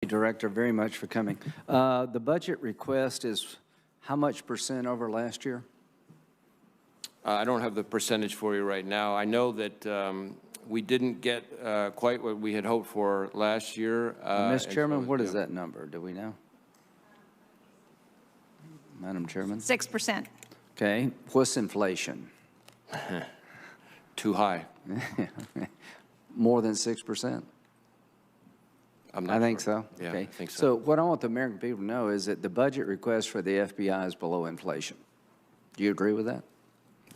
Director, very much for coming. The budget request is how much % over last year? I don't have the percentage for you right now. I know that we didn't get quite what we had hoped for last year. Mr. Chairman, what is that number? Do we know? Madam Chairman? 6%. Okay. What's inflation? Too high. More than 6%? I think so. Yeah, okay. I think so. So what I want the American people to know is that the budget request for the F.B.I. is below inflation. Do you agree with that?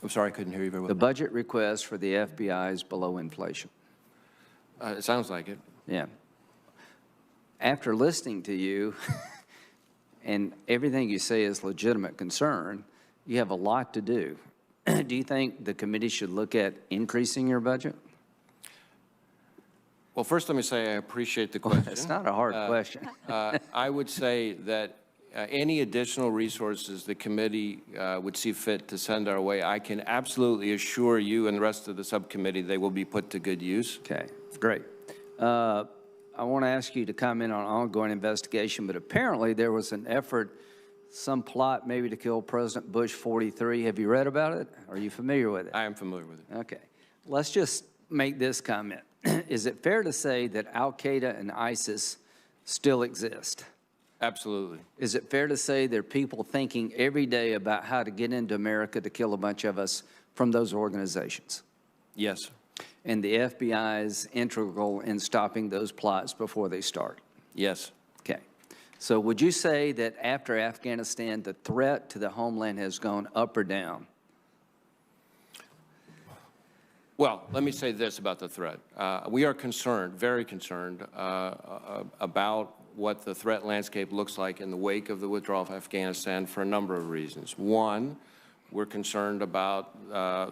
I'm sorry, I couldn't hear you very well. The budget request for the F.B.I. is below inflation. It sounds like it. Yeah. After listening to you, and everything you say is legitimate concern, you have a lot to do. Do you think the committee should look at increasing your budget? Well, first let me say I appreciate the question. It's not a hard question. I would say that any additional resources the committee would see fit to send our way, I can absolutely assure you and the rest of the subcommittee they will be put to good use. Okay, great. I want to ask you to comment on ongoing investigation, but apparently there was an effort, some plot maybe to kill President Bush 43. Have you read about it? Are you familiar with it? I am familiar with it. Okay. Let's just make this comment. Is it fair to say that Al-Qaeda and ISIS still exist? Absolutely. Is it fair to say there are people thinking every day about how to get into America to kill a bunch of us from those organizations? Yes. And the FBI is integral in stopping those plots before they start? Yes. Okay. So would you say that after Afghanistan, the threat to the homeland has gone up or down? Well, let me say this about the threat. We are concerned, very concerned, about what the threat landscape looks like in the wake of the withdrawal of Afghanistan for a number of reasons. One, we're concerned about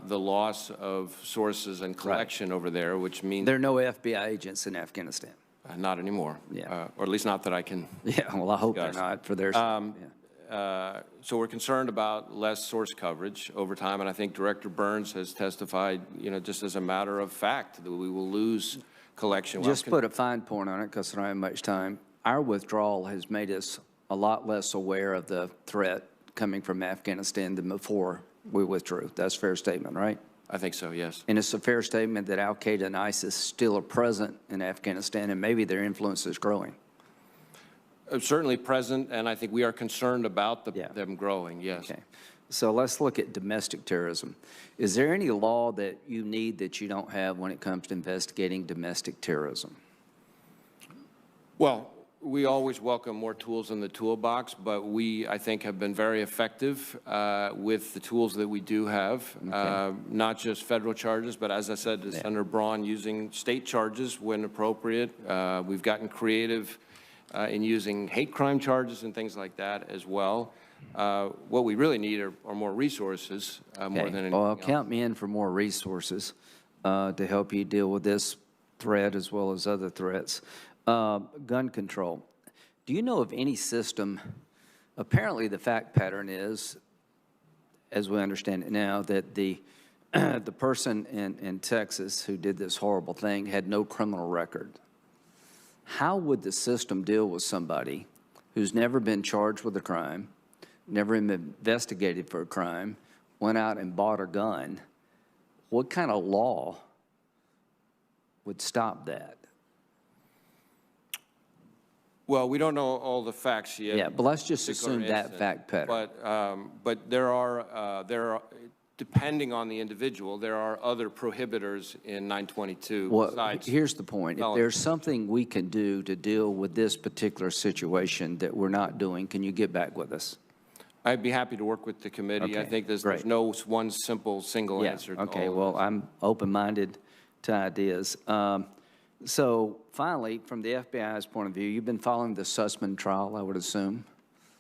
the loss of sources and collection over there, which means... There are no FBI agents in Afghanistan. Not anymore. Yeah. Or at least not that I can Yeah, well, I hope they're not for their sake. So we're concerned about less source coverage over time, and I think Director Burns has testified, just as a matter of fact, that we will lose collection. Just put a fine point on it because I don't have much time. Our withdrawal has made us a lot less aware of the threat coming from Afghanistan than before we withdrew. That's a fair statement, right? I think so, yes. And it's a fair statement that Al-Qaeda and ISIS still are present in Afghanistan, and maybe their influence is growing. Certainly present, and I think we are concerned about them growing, yes. Okay. So let's look at domestic terrorism. Is there any law that you need that you don't have when it comes to investigating domestic terrorism? Well, we always welcome more tools in the toolbox, but we, I think, have been very effective with the tools that we do have, not just federal charges, but as I said to Senator Braun, using state charges when appropriate. We've gotten creative in using hate crime charges and things like that as well. What we really need are more resources more than anything else. Count me in for more resources to help you deal with this threat as well as other threats. Gun control. Do you know of any system? Apparently the fact pattern is, as we understand it now, that the person in Texas who did this horrible thing had no criminal record. How would the system deal with somebody who's never been charged with a crime, never been investigated for a crime, went out and bought a gun? What kind of law would stop that? Well, we don't know all the facts yet. Yeah, but let's just assume that fact pattern. But there are, depending on the individual, there are other prohibitors in 922 besides. Here's the point. If there's something we can do to deal with this particular situation that we're not doing, can you get back with us? I'd be happy to work with the committee. I think there's no one single answer to all well, I'm open-minded to ideas. So finally, from the FBI's point of view, you've been following the Sussman trial, I would assume?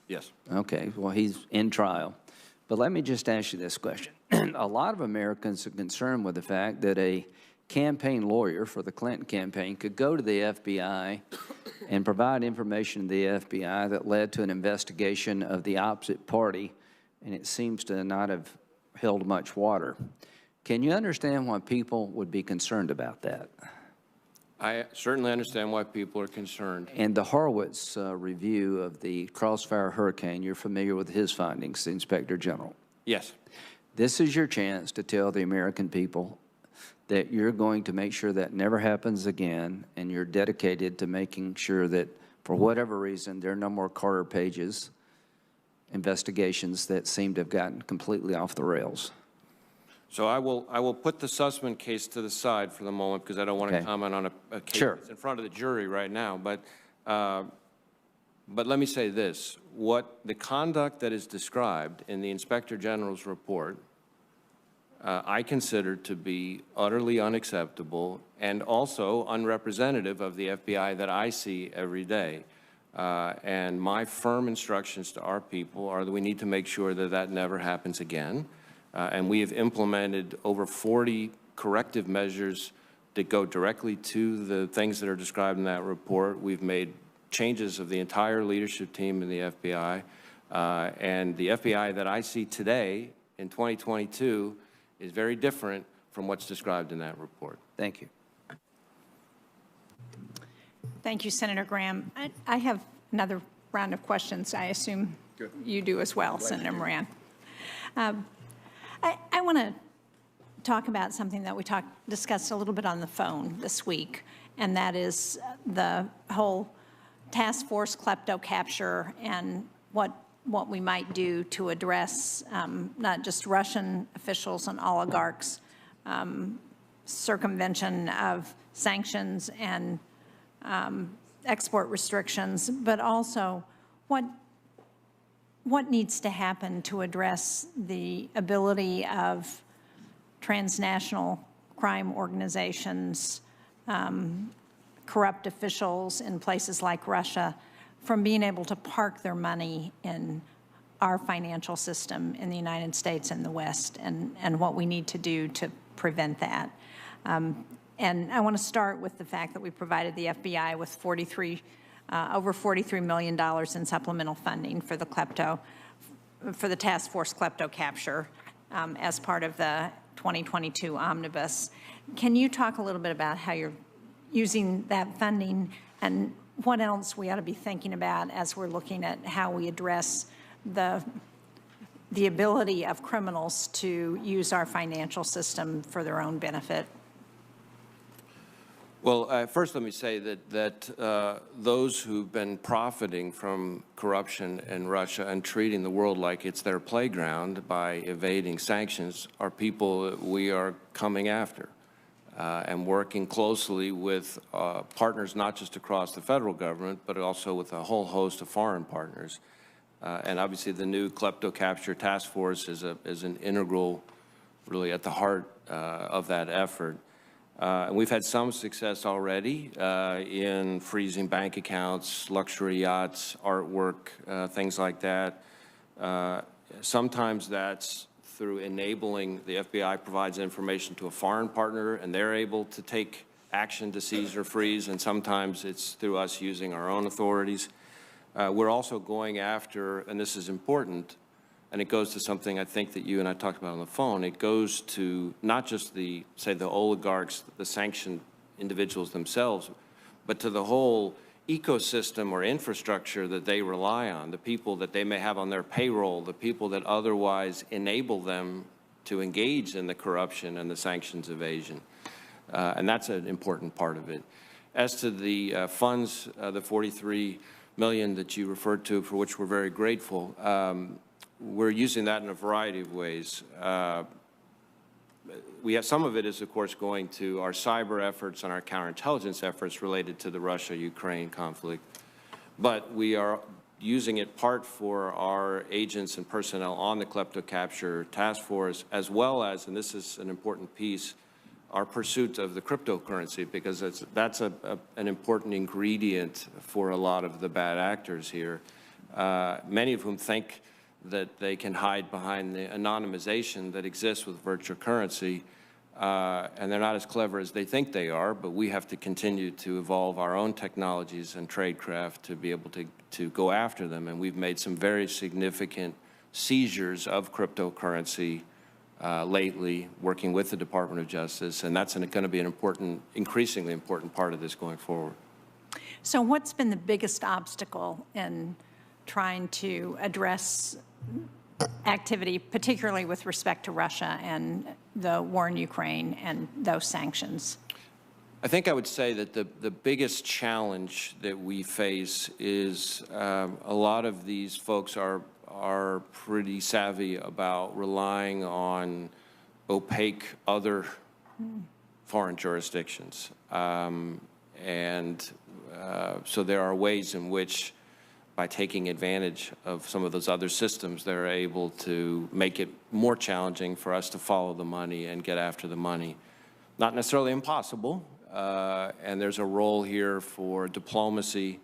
Yes. Okay, well, he's in trial. But let me just ask you this question. A lot of Americans are concerned with the fact that a campaign lawyer for the Clinton campaign could go to the FBI and provide information to the FBI that led to an investigation of the opposite party, and it seems to not have held much water. Can you understand why people would be concerned about that? I certainly understand why people are concerned. And the Horowitz review of the Crossfire Hurricane, you're familiar with his findings, the Inspector General. Yes. This is your chance to tell the American people that you're going to make sure that never happens again, and you're dedicated to making sure that, for whatever reason, there are no more Carter Pages investigations that seem to have gotten completely off the rails. So I will put the Sussman case to the side for the moment because I don't want to comment on a case that's in front of the jury right now. But let me say this. What the conduct that is described in the Inspector General's report, I consider to be utterly unacceptable and also unrepresentative of the FBI that I see every day. And my firm instructions to our people are that we need to make sure that that never happens again. And we have implemented over 40 corrective measures that go directly to the things that are described in that report. We've made changes of the entire leadership team in the FBI. And the FBI that I see today in 2022 is very different from what's described in that report. Thank you. Thank you, Senator Graham. I have another round of questions. I assume you do as well, Senator Moran. I want to talk about something that we discussed a little bit on the phone this week, and that is the whole task force klepto capture and what we might do to address not just Russian officials and oligarchs, circumvention of sanctions and export restrictions, but also what needs to happen to address the ability of transnational crime organizations, corrupt officials in places like Russia, from being able to park their money in our financial system in the United States and the West, and what we need to do to prevent that. And I want to start with the fact that we provided the FBI with over $43 million in supplemental funding for the task force klepto capture as part of the 2022 omnibus. Can you talk a little bit about how you're using that funding and what else we ought to be thinking about as we're looking at how we address the ability of criminals to use our financial system for their own benefit? Well, first let me say that those who've been profiting from corruption in Russia and treating the world like it's their playground by evading sanctions are people that we are coming after and working closely with partners not just across the federal government, but also with a whole host of foreign partners. And obviously the new klepto capture task force is an integral, really at the heart of that effort. And we've had some success already in freezing bank accounts, luxury yachts, artwork, things like that. Sometimes that's through enabling the FBI provides information to a foreign partner and they're able to take action to seize or freeze, and sometimes it's through us using our own authorities. We're also going after, and this is important, and it goes to something I think that you and I talked about on the phone. It goes to not just the oligarchs, the sanctioned individuals themselves, but to the whole ecosystem or infrastructure that they rely on, the people that they may have on their payroll, the people that otherwise enable them to engage in the corruption and the sanctions evasion. And that's an important part of it. As to the funds, the $43 million that you referred to, for which we're very grateful, we're using that in a variety of ways. We have some of it is, of course, going to our cyber efforts and our counterintelligence efforts related to the Russia-Ukraine conflict. But we are using it part for our agents and personnel on the klepto capture task force, as well as, and this is an important piece, our pursuit of the cryptocurrency, because that's an important ingredient for a lot of the bad actors here, many of whom think that they can hide behind the anonymization that exists with virtual currency, and they're not as clever as they think they are, but we have to continue to evolve our own technologies and tradecraft to be able to go after them, and we've made some very significant seizures of cryptocurrency lately, working with the Department of Justice, and that's going to be an important, increasingly important part of this going forward. So what's been the biggest obstacle in trying to address activity, particularly with respect to Russia and the war in Ukraine and those sanctions? I think I would say that the biggest challenge that we face is a lot of these folks are pretty savvy about relying on opaque other foreign jurisdictions. So there are ways in which, by taking advantage of some of those other systems, they're able to make it more challenging for us to follow the money and get after the money. Not necessarily impossible, and there's a role here for diplomacy,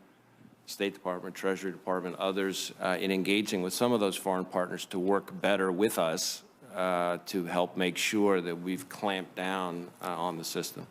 State Department, Treasury Department, others, in engaging with some of those foreign partners to work better with us to help make sure that we've clamped down on the system.